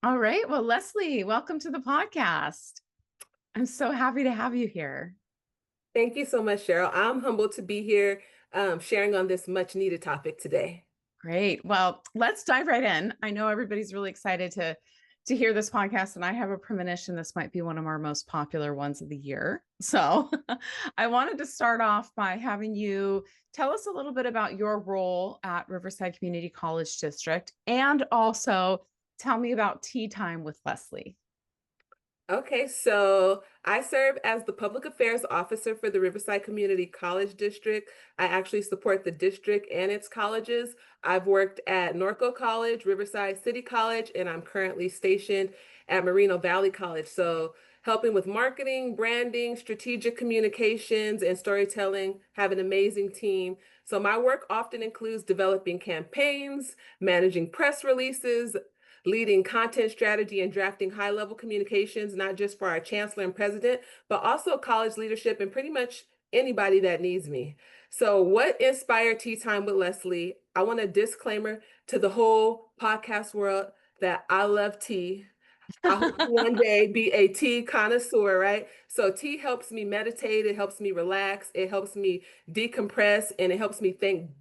All right. Well, Leslie, welcome to the podcast. I'm so happy to have you here. Thank you so much, Cheryl. I'm humbled to be here sharing on this much needed topic today. Great. Well, let's dive right in. I know everybody's really excited to hear this podcast, and I have a premonition this might be one of our most popular ones of the year. So, I wanted to start off by having you tell us a little bit about your role at Riverside Community College District, and also tell me about tea time with Leslie. Okay, so I serve as the public affairs officer for the Riverside Community College District. I actually support the district and its colleges. I've worked at Norco College, Riverside City College, and I'm currently stationed at Moreno Valley College. So helping with marketing, branding, strategic communications, and storytelling, have an amazing team. So my work often includes developing campaigns, managing press releases, leading content strategy and drafting high-level communications, not just for our chancellor and president, but also college leadership and pretty much anybody that needs me. So what inspired Tea Time with Leslie? I want a disclaimer to the whole podcast world that I love tea. I hope to one day be a tea connoisseur, right? So tea helps me meditate, it helps me relax, it helps me decompress, and it helps me think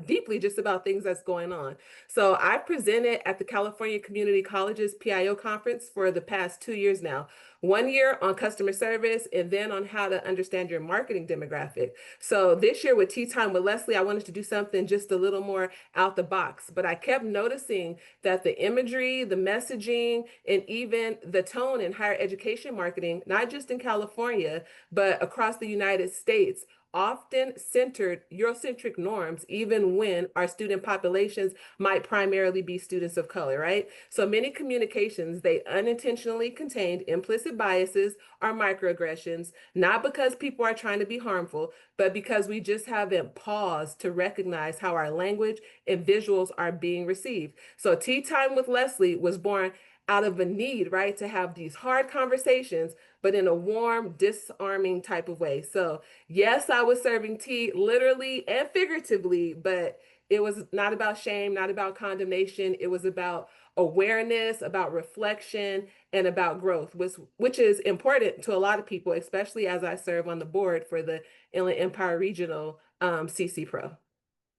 deeply just about things that's going on. So I presented at the California Community Colleges PIO conference for the past 2 years now. 1 year on customer service and then on how to understand your marketing demographic. So this year with Tea Time with Leslie, I wanted to do something just a little more out the box, but I kept noticing that the imagery, the messaging, and even the tone in higher education marketing, not just in California, but across the United States, often centered Eurocentric norms, even when our student populations might primarily be students of color, right? So many communications, they unintentionally contained implicit biases or microaggressions, not because people are trying to be harmful, but because we just haven't paused to recognize how our language and visuals are being received. So Tea Time with Leslie was born out of a need, right, to have these hard conversations, but in a warm, disarming type of way. So, yes, I was serving tea literally and figuratively, but it was not about shame, not about condemnation. It was about awareness, about reflection, and about growth, which is important to a lot of people, especially as I serve on the board for the Inland Empire Regional CC Pro.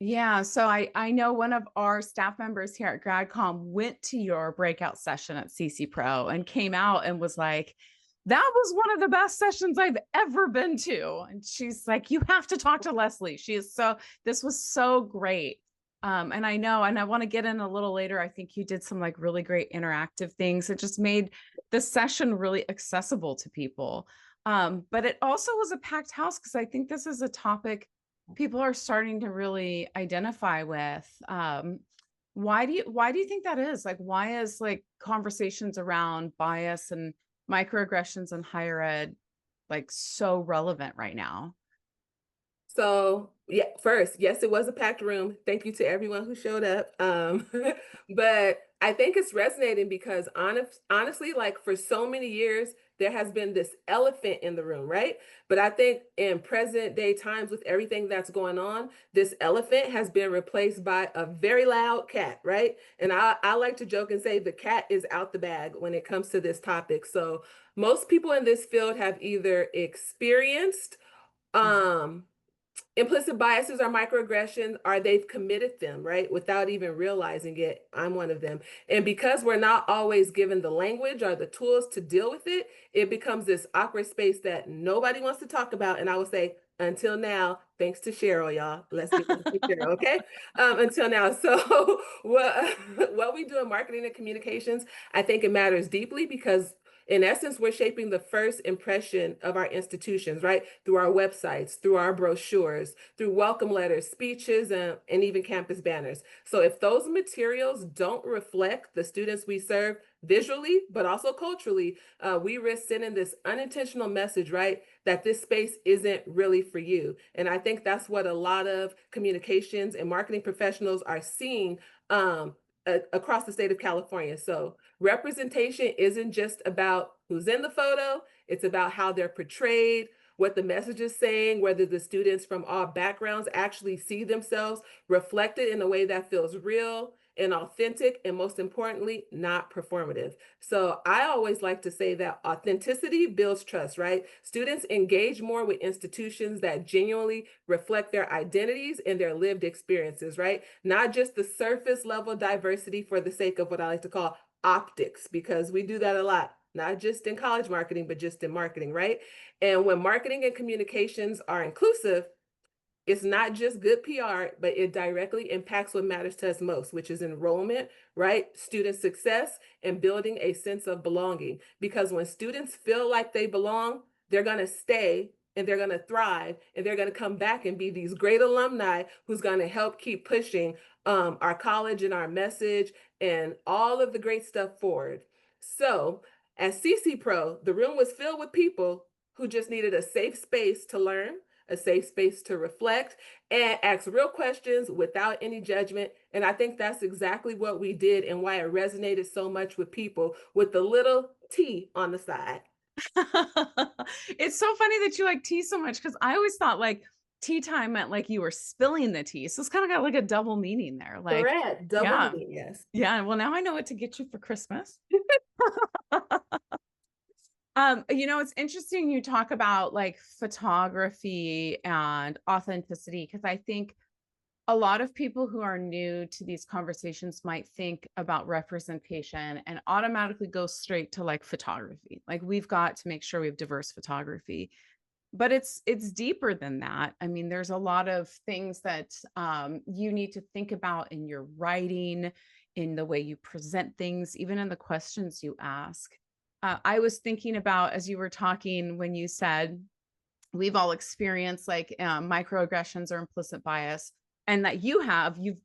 Yeah, so I know one of our staff members here at GradCom went to your breakout session at CC Pro and came out and was like, that was one of the best sessions I've ever been to. And she's like, you have to talk to Leslie. She is so, this was so great. And I know, and I want to get in a little later. I think you did some like really great interactive things. It just made the session really accessible to people. But it also was a packed house because I think this is a topic people are starting to really identify with. Why do you think that is? Like, why is like conversations around bias and microaggressions in higher ed like so relevant right now? So, yeah, first, yes, it was a packed room. Thank you to everyone who showed up. But I think it's resonating because honestly, like for so many years, there has been this elephant in the room, right? But I think in present day times, with everything that's going on, this elephant has been replaced by a very loud cat, right? And I like to joke and say the cat is out the bag when it comes to this topic. So most people in this field have either experienced um implicit biases are microaggressions, or they've committed them, right? Without even realizing it. I'm one of them. And because we're not always given the language or the tools to deal with it, it becomes this awkward space that nobody wants to talk about. And I would say, until now, thanks to Cheryl, y'all. Let's give it to Cheryl, okay? Until now. So what we do in marketing and communications, I think it matters deeply because in essence, we're shaping the first impression of our institutions, right? Through our websites, through our brochures, through welcome letters, speeches, and even campus banners. So if those materials don't reflect the students we serve visually, but also culturally, we risk sending this unintentional message, right? That this space isn't really for you. And I think that's what a lot of communications and marketing professionals are seeing across the state of California. So representation isn't just about who's in the photo, it's about how they're portrayed, what the message is saying, whether the students from all backgrounds actually see themselves reflected in a way that feels real and authentic, and most importantly, not performative. So I always like to say that authenticity builds trust, right? Students engage more with institutions that genuinely reflect their identities and their lived experiences, right? Not just the surface level diversity for the sake of what I like to call optics, because we do that a lot, not just in college marketing, but just in marketing, right? And when marketing and communications are inclusive, it's not just good PR, but it directly impacts what matters to us most, which is enrollment, right? Student success and building a sense of belonging. Because when students feel like they belong, they're going to stay and they're going to thrive and they're going to come back and be these great alumni who's going to help keep pushing our college and our message and all of the great stuff forward. So at CC Pro, the room was filled with people who just needed a safe space to learn, a safe space to reflect and ask real questions without any judgment. And I think that's exactly what we did and why it resonated so much with people with the little T on the side. It's so funny that you like tea so much because I always thought like tea time meant like you were spilling the tea. So it's kind of got like a double meaning there. Like, Correct. Double yeah, meaning, yes. yeah. Well, now I know what to get you for Christmas. It's interesting you talk about like photography and authenticity because I think a lot of people who are new to these conversations might think about representation and automatically go straight to like photography. Like we've got to make sure we have diverse photography, but it's deeper than that. I mean, there's a lot of things that you need to think about in your writing, in the way you present things, even in the questions you ask. I was thinking about as you were talking when you said we've all experienced like microaggressions or implicit bias, and that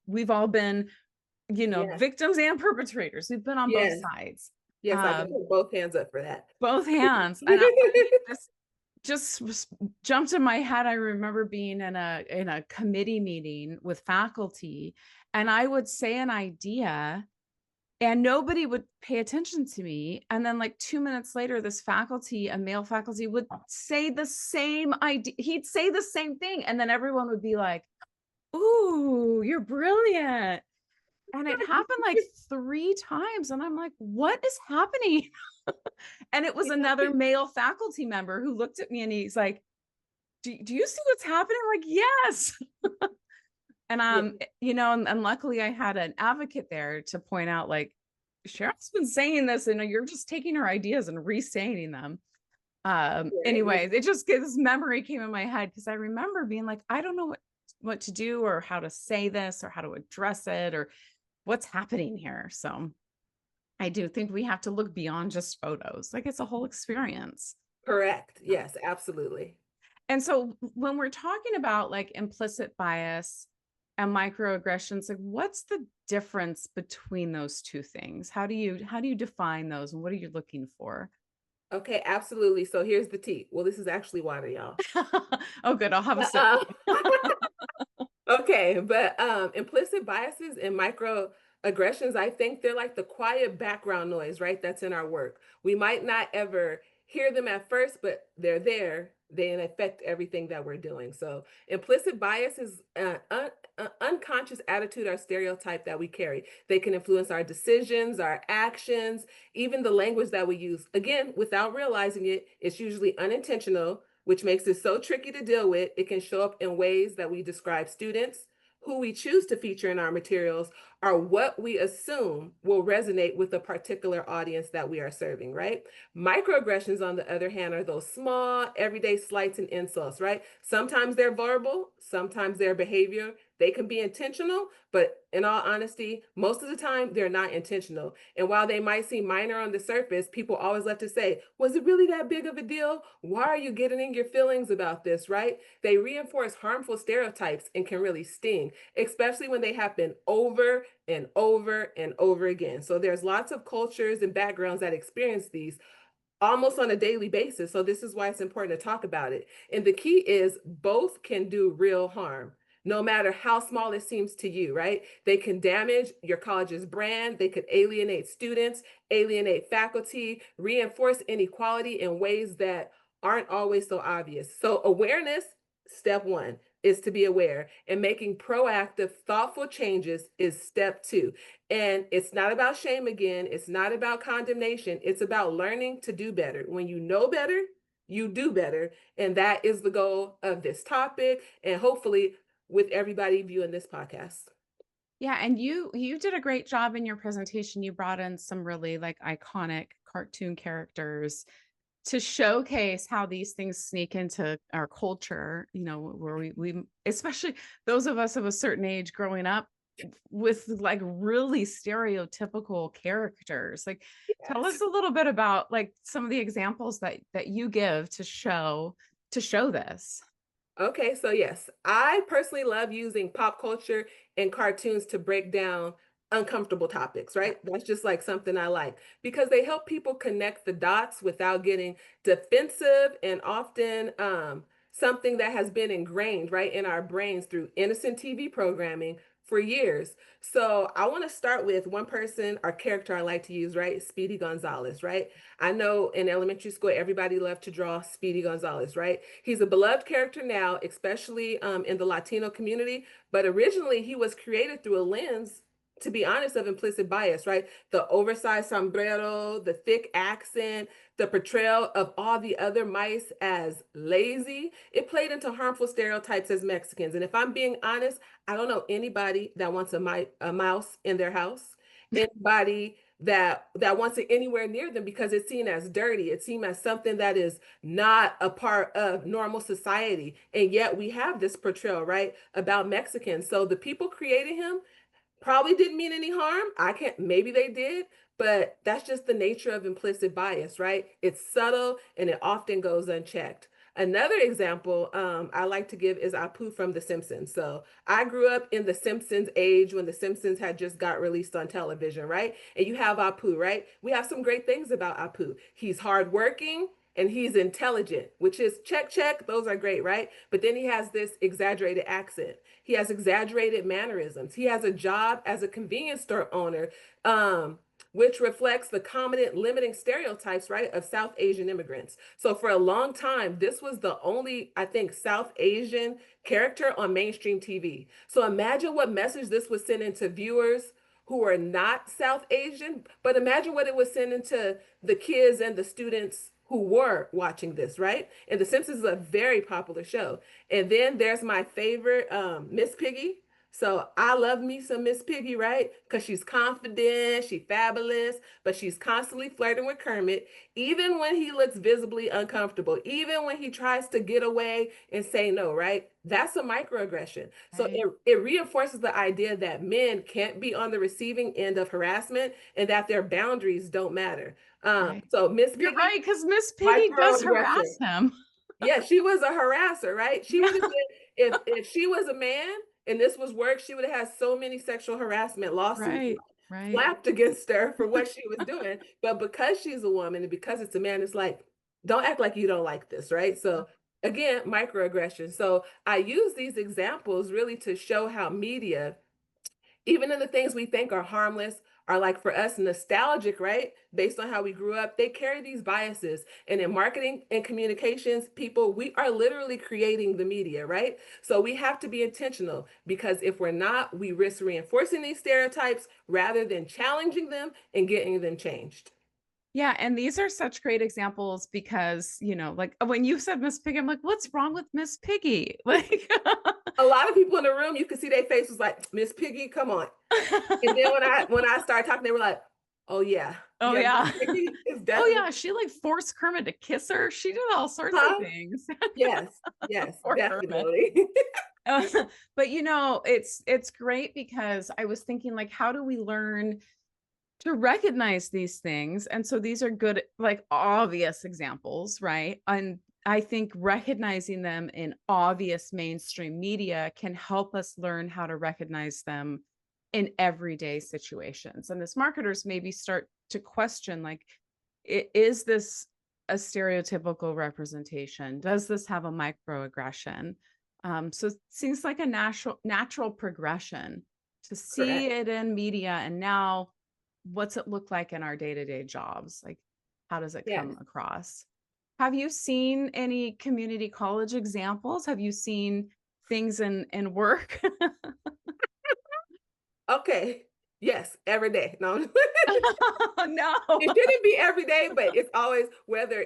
we've all been, Yes. victims and perpetrators. We've been on both Yes. sides, Yes. I can put both hands up for that. both hands. And this just jumped in my head. I remember being in a committee meeting with faculty, and I would say an idea and nobody would pay attention to me. And then like 2 minutes later, a male faculty would say the same idea. He'd say the same thing. And then everyone would be like, "Ooh, you're brilliant." And it happened like 3 times. And I'm like, what is happening? And it was another male faculty member who looked at me and he's like, do you see what's happening? I'm like, yes. And Yeah. and luckily I had an advocate there to point out, like, Cheryl's been saying this, and you're just taking her ideas and re-saying them. Yeah. Anyways, it just this memory came in my head because I remember being like, I don't know what to do or how to say this or how to address it or what's happening here. So I do think we have to look beyond just photos. Like it's a whole experience. Correct. Yes, absolutely. And so when we're talking about like implicit bias and microaggressions, like what's the difference between those two things? How do you define those and what are you looking for? Okay, absolutely. So here's the tea. Well, this is actually water, y'all. Oh, good. I'll have a sip. Uh, Okay, but implicit biases and microaggressions, I think they're like the quiet background noise, right? That's in our work. We might not ever hear them at first, but they're there. They affect everything that we're doing. So implicit bias is an unconscious attitude or stereotype that we carry. They can influence our decisions, our actions, even the language that we use. Again, without realizing it, it's usually unintentional, which makes it so tricky to deal with. It can show up in ways that we describe students, who we choose to feature in our materials, are what we assume will resonate with a particular audience that we are serving, right? Microaggressions, on the other hand, are those small, everyday slights and insults, right? Sometimes they're verbal, sometimes they're behavior. They can be intentional, but in all honesty, most of the time they're not intentional. And while they might seem minor on the surface, people always love to say, was it really that big of a deal? Why are you getting in your feelings about this, right? They reinforce harmful stereotypes and can really sting, especially when they happen over and over and over again. So there's lots of cultures and backgrounds that experience these almost on a daily basis. So this is why it's important to talk about it. And the key is both can do real harm. No matter how small it seems to you, right? They can damage your college's brand. They could alienate students, alienate faculty, reinforce inequality in ways that aren't always so obvious. So awareness, step one. is to be aware, and making proactive, thoughtful changes is step two. And it's not about shame again, it's not about condemnation, it's about learning to do better. When you know better, you do better. And that is the goal of this topic, and hopefully with everybody viewing this podcast. Yeah, and you did a great job in your presentation. You brought in some really like iconic cartoon characters to showcase how these things sneak into our culture, you know, where we especially those of us of a certain age growing up with like really stereotypical characters. Like tell us Yes. a little bit about like some of the examples that you give to show this. Okay, so yes, I personally love using pop culture and cartoons to break down uncomfortable topics, Yeah, right? That's just like something I like because they help people connect the dots without getting defensive, and often something that has been ingrained right in our brains through innocent TV programming for years. So I want to start with one person or character I like to use, right? Speedy Gonzalez, right? I know in elementary school, everybody loved to draw Speedy Gonzalez, right? He's a beloved character now, especially in the Latino community, but originally he was created through a lens, to be honest, of implicit bias, right? The oversized sombrero, the thick accent, the portrayal of all the other mice as lazy. It played into harmful stereotypes as Mexicans. And if I'm being honest, I don't know anybody that wants a mouse in their house, anybody that wants it anywhere near them because it's seen as dirty. It's seen as something that is not a part of normal society. And yet we have this portrayal, right, about Mexicans. So the people creating him probably didn't mean any harm. I can't, maybe they did, but that's just the nature of implicit bias, right? It's subtle and it often goes unchecked. Another example I like to give is Apu from The Simpsons. So I grew up in The Simpsons age when The Simpsons had just got released on television, right? And you have Apu, right? We have some great things about Apu. He's hardworking and he's intelligent, which is check, check. Those are great, right? But then he has this exaggerated accent. He has exaggerated mannerisms. He has a job as a convenience store owner, which reflects the common limiting stereotypes, right, of South Asian immigrants. So for a long time, this was the only, I think, South Asian character on mainstream TV. So imagine what message this was sending to viewers who are not South Asian, but imagine what it was sending to the kids and the students who were watching this, right? And The Simpsons is a very popular show. And then there's my favorite, Miss Piggy. So I love me some Miss Piggy, right? Because she's confident, she's fabulous, but she's constantly flirting with Kermit, even when he looks visibly uncomfortable, even when he tries to get away and say no, right? That's a microaggression. So right. it reinforces the idea that men can't be on the receiving end of harassment and that their boundaries don't matter. Right. So Miss You're Piggy, right, because Miss Piggy does microaggressor. harass him. Yeah, she was a harasser, right? She would have Yeah. been if she was a man and this was work, she would have had so many sexual harassment lawsuits Right. Right. slapped against her for what she was doing. But because she's a woman and because it's a man, it's like, don't act like you don't like this, right? So again, microaggression. So I use these examples really to show how media, even in the things we think are harmless, are like for us nostalgic, right? Based on how we grew up, they carry these biases. And in marketing and communications, people, we are literally creating the media, right? So we have to be intentional because if we're not, we risk reinforcing these stereotypes rather than challenging them and getting them changed. Yeah, and these are such great examples because, you know, like when you said Miss Piggy, I'm like, what's wrong with Miss Piggy? Like, A lot of people in the room, you could see their face was like, Miss Piggy, come on. And then when I started talking, they were like, oh yeah, oh yeah, Miss yeah. Piggy is Oh definitely, yeah, she like forced Kermit to kiss her. She did all sorts of huh? things. Yes, yes, Poor Kermit. definitely. Uh, but you know, it's great because I was thinking like, how do we learn to recognize these things? And so these are good, like obvious examples, right? And I think recognizing them in obvious mainstream media can help us learn how to recognize them in everyday situations. And as marketers, maybe start to question like, is this a stereotypical representation? Does this have a microaggression? So it seems like a natural progression to see Correct. it in media. And now what's it look like in our day-to-day jobs? Like, how does it Yes. come across? Have you seen any community college examples? Have you seen things in work? Okay. Yes, every day. No. No. It shouldn't be every day, but it's always whether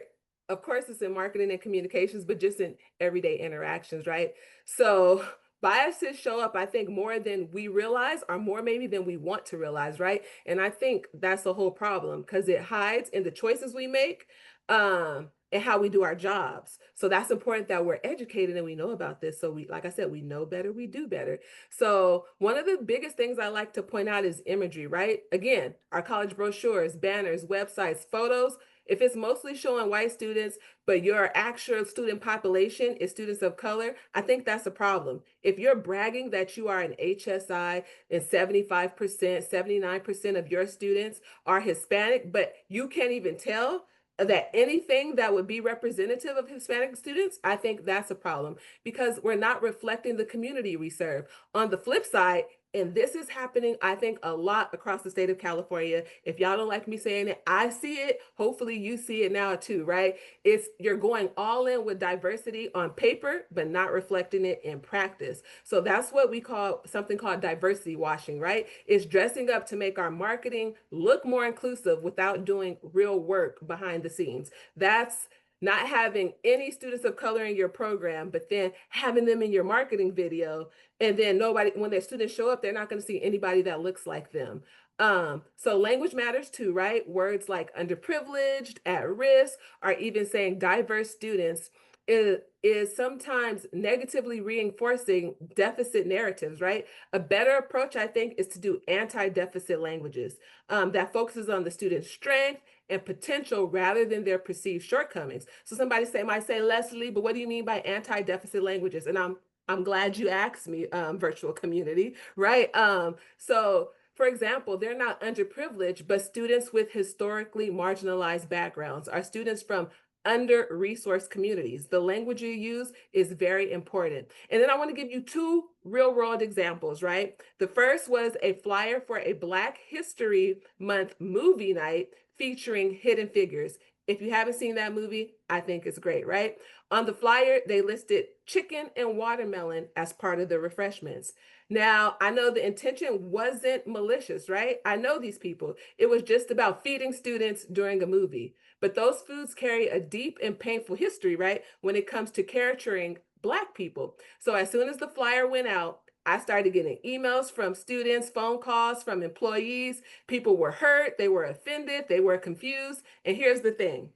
of course it's in marketing and communications, but just in everyday interactions, right? So biases show up, I think, more than we realize, or more maybe than we want to realize, right? And I think that's the whole problem because it hides in the choices we make, and how we do our jobs. So that's important that we're educated and we know about this. So we, like I said, we know better, we do better. So one of the biggest things I like to point out is imagery, right? Again, our college brochures, banners, websites, photos. If it's mostly showing white students, but your actual student population is students of color, I think that's a problem. If you're bragging that you are an HSI and 75%, 79% of your students are Hispanic, but you can't even tell that anything that would be representative of Hispanic students, I think that's a problem because we're not reflecting the community we serve. On the flip side, and this is happening, I think, a lot across the state of California. If y'all don't like me saying it, I see it. Hopefully you see it now too, right? It's you're going all in with diversity on paper, but not reflecting it in practice. So that's what we call something called diversity washing, right? It's dressing up to make our marketing look more inclusive without doing real work behind the scenes. That's not having any students of color in your program, but then having them in your marketing video. And then nobody, when their students show up, they're not going to see anybody that looks like them. So language matters too, right? Words like underprivileged, at risk, or even saying diverse students is sometimes negatively reinforcing deficit narratives, right? A better approach, I think, is to do anti-deficit languages that focuses on the student's strength and potential rather than their perceived shortcomings. So somebody might say, Leslie, but what do you mean by anti-deficit languages? And I'm glad you asked me, virtual community, right? So for example, they're not underprivileged, but students with historically marginalized backgrounds are students from under-resourced communities. The language you use is very important. And then I want to give you two real-world examples, right? The first was a flyer for a Black History Month movie night featuring Hidden Figures. If you haven't seen that movie, I think it's great, right? On the flyer, they listed chicken and watermelon as part of the refreshments. Now, I know the intention wasn't malicious, right? I know these people. It was just about feeding students during a movie. But those foods carry a deep and painful history, right? When it comes to caricaturing Black people. So as soon as the flyer went out, I started getting emails from students, phone calls from employees. People were hurt, they were offended, they were confused. And here's the thing.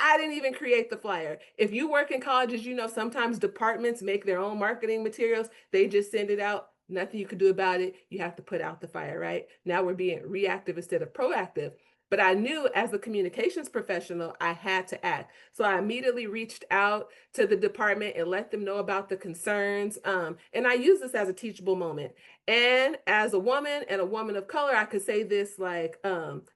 I didn't even create the flyer. If you work in colleges, you know sometimes departments make their own marketing materials. They just send it out. Nothing you can do about it. You have to put out the fire, right? Now we're being reactive instead of proactive. But I knew as a communications professional, I had to act. So I immediately reached out to the department and let them know about the concerns. And I use this as a teachable moment. And as a woman and a woman of color, I could say this like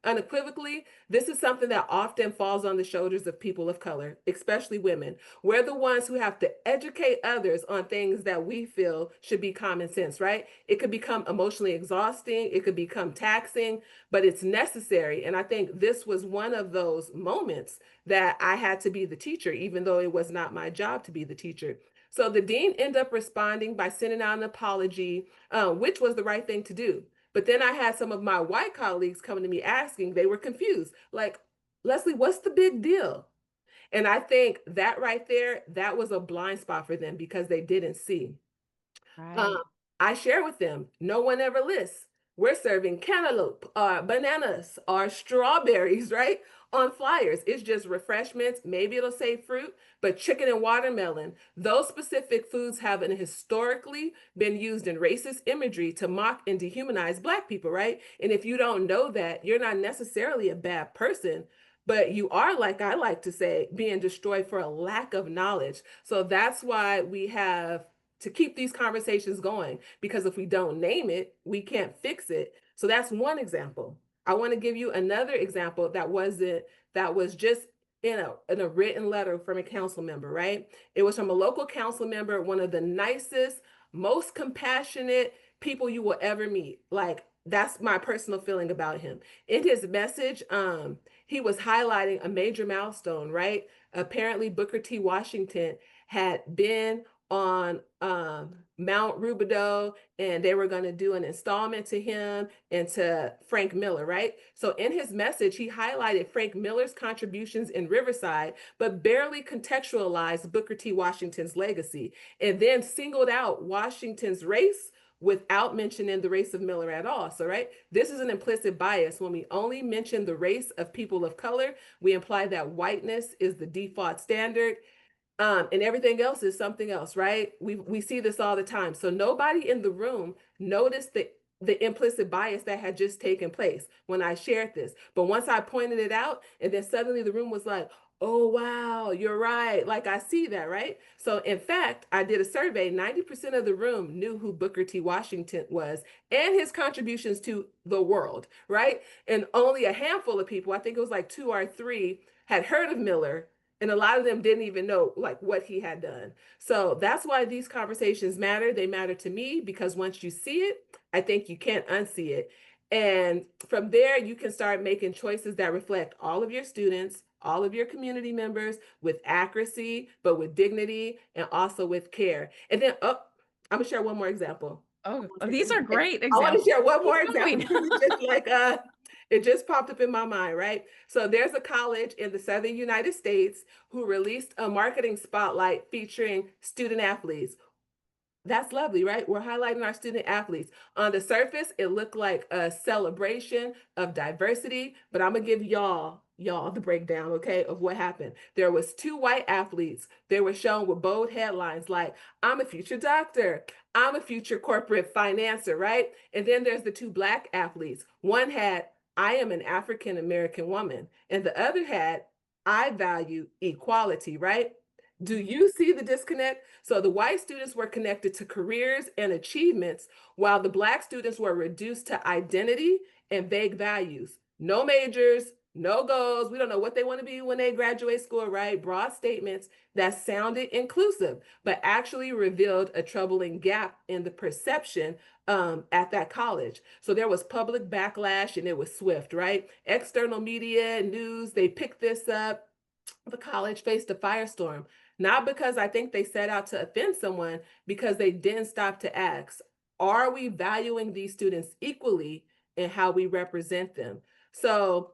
unequivocally. This is something that often falls on the shoulders of people of color, especially women. We're the ones who have to educate others on things that we feel should be common sense, right? It could become emotionally exhausting, it could become taxing, but it's necessary. And I think this was one of those moments that I had to be the teacher, even though it was not my job to be the teacher. So the dean ended up responding by sending out an apology, which was the right thing to do. But then I had some of my white colleagues coming to me asking, they were confused, like, Leslie, what's the big deal? And I think that right there, that was a blind spot for them because they didn't see. Um, Right. I share with them, no one ever lists. We're serving cantaloupe or bananas or strawberries, right? On flyers. It's just refreshments. Maybe it'll say fruit, but chicken and watermelon, those specific foods have historically been used in racist imagery to mock and dehumanize Black people, right? And if you don't know that, you're not necessarily a bad person, but you are, like I like to say, being destroyed for a lack of knowledge. So that's why we have to keep these conversations going, because if we don't name it, we can't fix it. So that's one example. I want to give you another example that was just in a written letter from a council member, right? It was from a local council member, one of the nicest, most compassionate people you will ever meet. Like, that's my personal feeling about him. In his message, he was highlighting a major milestone, right? Apparently Booker T. Washington had been on Mount Rubidoux, and they were going to do an installment to him and to Frank Miller, right? So in his message, he highlighted Frank Miller's contributions in Riverside, but barely contextualized Booker T. Washington's legacy, and then singled out Washington's race without mentioning the race of Miller at all. So, right, this is an implicit bias. When we only mention the race of people of color, we imply that whiteness is the default standard, and everything else is something else, right? We see this all the time. So nobody in the room noticed the implicit bias that had just taken place when I shared this. But once I pointed it out, and then suddenly the room was like, oh, wow, you're right. Like, I see that, right? So in fact, I did a survey. 90% of the room knew who Booker T. Washington was and his contributions to the world, right? And only a handful of people, I think it was like 2 or 3, had heard of Miller, and a lot of them didn't even know like what he had done. So that's why these conversations matter. They matter to me because once you see it, I think you can't unsee it. And from there, you can start making choices that reflect all of your students, all of your community members with accuracy, but with dignity and also with care. And then, oh, I'm gonna share one more example. Oh, these are great I want to examples. share one Keep more example going. because it's just like it just popped up in my mind, right? So there's a college in the Southern United States who released a marketing spotlight featuring student athletes. That's lovely, right? We're highlighting our student athletes. On the surface, it looked like a celebration of diversity, but I'm gonna give y'all the breakdown, okay, of what happened. There was 2 white athletes. They were shown with bold headlines like, I'm a future doctor, I'm a future corporate financer, right? And then there's the 2 black athletes. One had, I am an African American woman, and the other had, I value equality, right? Do you see the disconnect? So the white students were connected to careers and achievements, while the black students were reduced to identity and vague values. No majors, no goals. We don't know what they want to be when they graduate school, right? Broad statements that sounded inclusive, but actually revealed a troubling gap in the perception at that college. So there was public backlash and it was swift, right? External media, news, they picked this up. The college faced a firestorm, not because I think they set out to offend someone, because they didn't stop to ask, are we valuing these students equally in how we represent them? So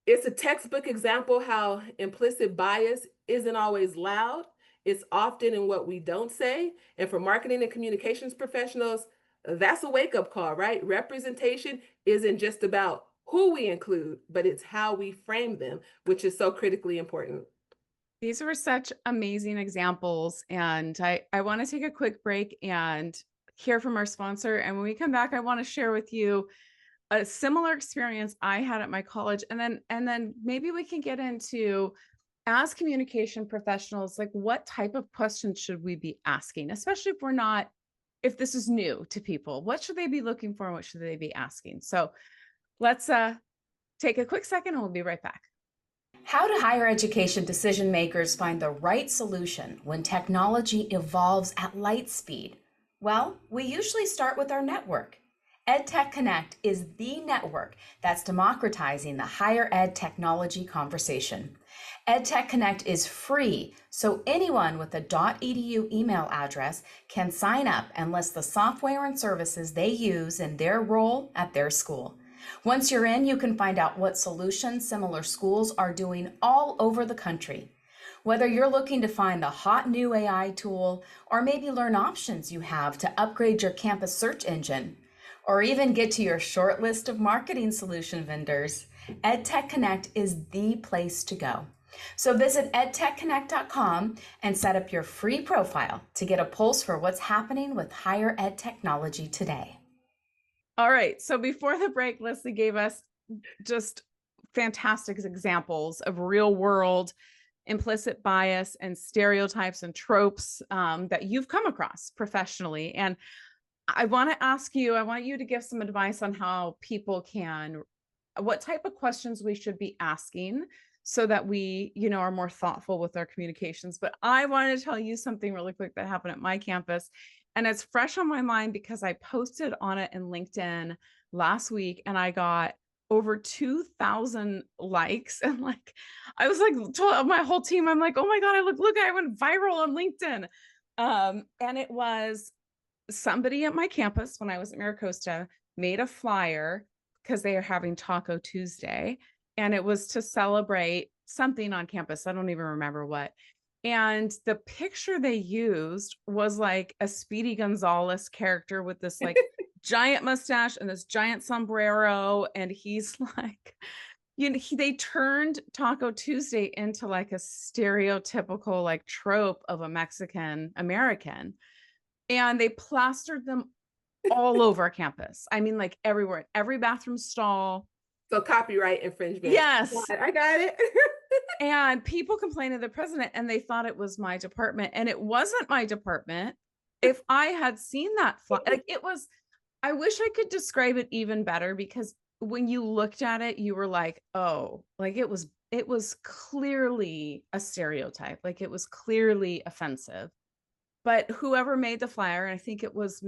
it's a textbook example how implicit bias isn't always loud. It's often in what we don't say. And for marketing and communications professionals, that's a wake-up call, right? Representation isn't just about who we include, but it's how we frame them, which is so critically important. These were such amazing examples. And I want to take a quick break and hear from our sponsor. And when we come back, I want to share with you a similar experience I had at my college. And then maybe we can get into, as communication professionals, like what type of questions should we be asking, especially if this is new to people. What should they be looking for and what should they be asking? So let's take a quick second and we'll be right back. How do higher education decision makers find the right solution when technology evolves at light speed? Well, we usually start with our network. EdTech Connect is the network that's democratizing the higher ed technology conversation. EdTech Connect is free, so anyone with a .edu email address can sign up and list the software and services they use in their role at their school. Once you're in, you can find out what solutions similar schools are doing all over the country. Whether you're looking to find the hot new AI tool, or maybe learn options you have to upgrade your campus search engine, or even get to your short list of marketing solution vendors, EdTech Connect is the place to go. So visit edtechconnect.com and set up your free profile to get a pulse for what's happening with higher ed technology today. All right. So before the break, Leslie gave us just fantastic examples of real world implicit bias and stereotypes and tropes that you've come across professionally. And I want you to give some advice on how people what type of questions we should be asking so that we, are more thoughtful with our communications. But I want to tell you something really quick that happened at my campus. And it's fresh on my mind because I posted on it in LinkedIn last week and I got over 2,000 likes. And I was like, told my whole team, I'm like, oh my God, look, I went viral on LinkedIn. And it was somebody at my campus when I was at Maricosta made a flyer because they are having Taco Tuesday, and it was to celebrate something on campus. I don't even remember what. And the picture they used was like a Speedy Gonzalez character with this like giant mustache and this giant sombrero. And he's like, they turned Taco Tuesday into like a stereotypical like trope of a Mexican American. And they plastered them all over campus. I mean, like everywhere, every bathroom stall. So copyright infringement. Yes. I got it. And people complained to the president and they thought it was my department, and it wasn't my department. If I had seen that, like it was, I wish I could describe it even better, because when you looked at it, you were like, oh, like it was clearly a stereotype. Like it was clearly offensive. But whoever made the flyer, and I think it was